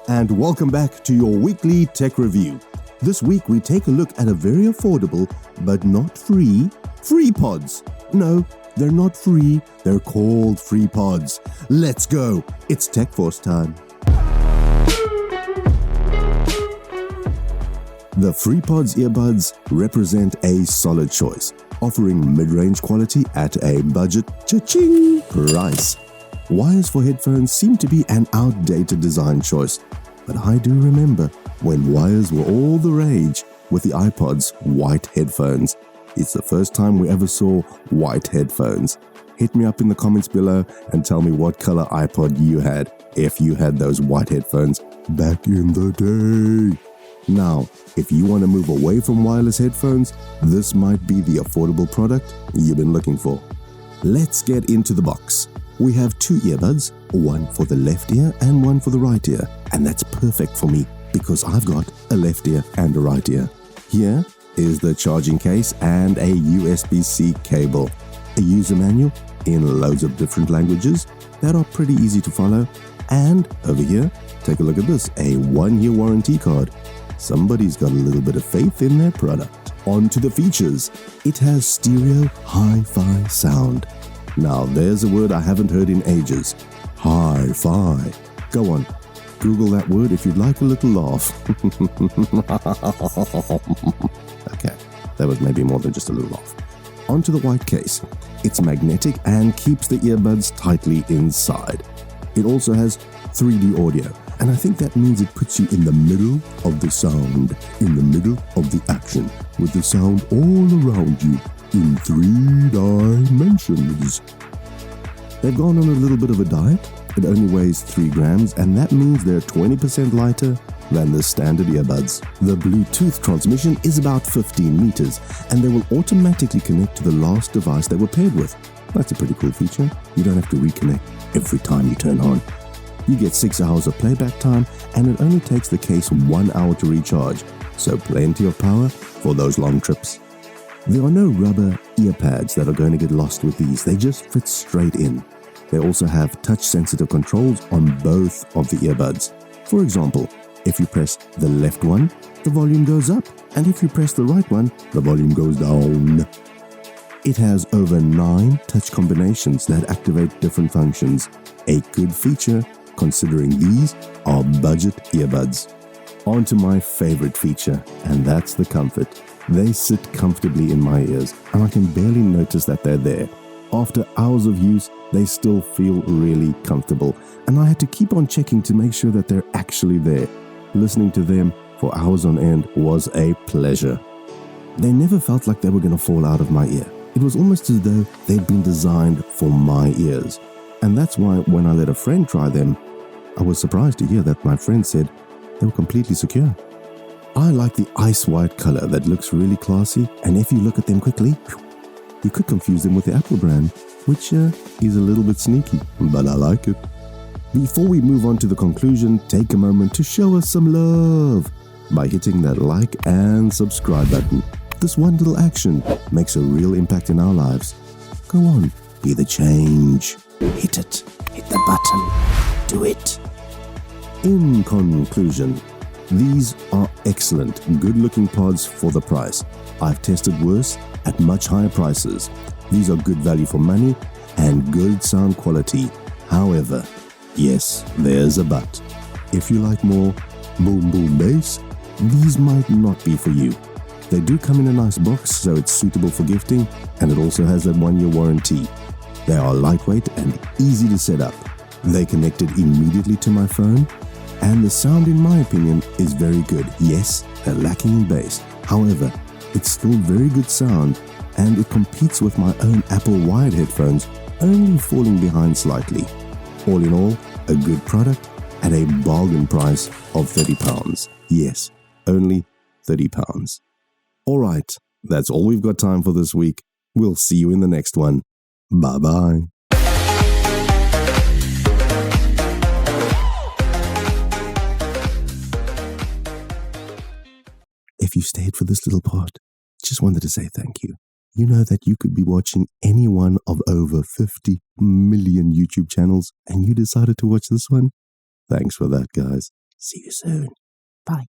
and welcome back to your weekly tech review. This week we take a look at a very affordable, but not free, FreePods. No, they're not free, they're called FreePods. Let's go, it's Tech Force time. The FreePods earbuds represent a solid choice, offering mid-range quality at a budget cha-ching price. Wires for headphones seem to be an outdated design choice, but I do remember when wires were all the rage with the iPod's white headphones. It's the first time we ever saw white headphones. Hit me up in the comments below and tell me what color iPod you had if you had those white headphones back in the day. Now, if you want to move away from wireless headphones, this might be the affordable product you've been looking for. Let's get into the box. We have two earbuds, one for the left ear and one for the right ear, and that's perfect for me because I've got a left ear and a right ear. Here is the charging case and a USB-C cable, a user manual in loads of different languages that are pretty easy to follow, and over here, take a look at this, a 1-year warranty card. Somebody's got a little bit of faith in their product. On to the features. It has stereo HiFi sound. Now there's a word I haven't heard in ages. HiFi. Go on, Google that word if you'd like a little laugh. Okay, that was maybe more than just a little laugh. Onto the white case. It's magnetic and keeps the earbuds tightly inside. It also has 3D audio, and I think that means it puts you in the middle of the sound, in the middle of the action, with the sound all around you in 3 dimensions. They've gone on a little bit of a diet. It only weighs 3 grams, and that means they're 20% lighter than the standard earbuds. The Bluetooth transmission is about 15 meters, and they will automatically connect to the last device they were paired with. That's a pretty cool feature. You don't have to reconnect every time you turn on. You get 6 hours of playback time, and it only takes the case 1 hour to recharge, so plenty of power for those long trips. There are no rubber ear pads that are going to get lost with these. They just fit straight in. They also have touch-sensitive controls on both of the earbuds. For example, if you press the left one, the volume goes up, and if you press the right one, the volume goes down. It has over 9 touch combinations that activate different functions. A good feature, considering these are budget earbuds. On to my favorite feature, and that's the comfort. They sit comfortably in my ears, and I can barely notice that they're there. After hours of use, they still feel really comfortable, and I had to keep on checking to make sure that they're actually there. Listening to them for hours on end was a pleasure. They never felt like they were going to fall out of my ear. It was almost as though they'd been designed for my ears. And that's why when I let a friend try them, I was surprised to hear that my friend said they were completely secure. I like the ice white color that looks really classy, and if you look at them quickly, you could confuse them with the Apple brand, which is a little bit sneaky, but I like it. Before we move on to the conclusion, take a moment to show us some love by hitting that like and subscribe button. This one little action makes a real impact in our lives. Go on, be the change. Hit it. Hit the button. Do it. In conclusion, these are excellent, good-looking pods for the price. I've tested worse at much higher prices. These are good value for money and good sound quality. However, yes, there's a but. If you like more boom boom bass, these might not be for you. They do come in a nice box, so it's suitable for gifting, and it also has a 1-year warranty. They are lightweight and easy to set up. They connected immediately to my phone, and the sound, in my opinion, is very good. Yes, they're lacking in bass. However, it's still very good sound, and it competes with my own Apple wired headphones, only falling behind slightly. All in all, a good product at a bargain price of £30. Yes, only £30. Alright, that's all we've got time for this week. We'll see you in the next one. Bye-bye. If you stayed for this little part, just wanted to say thank you. You know that you could be watching any one of over 50 million YouTube channels, and you decided to watch this one? Thanks for that, guys. See you soon. Bye.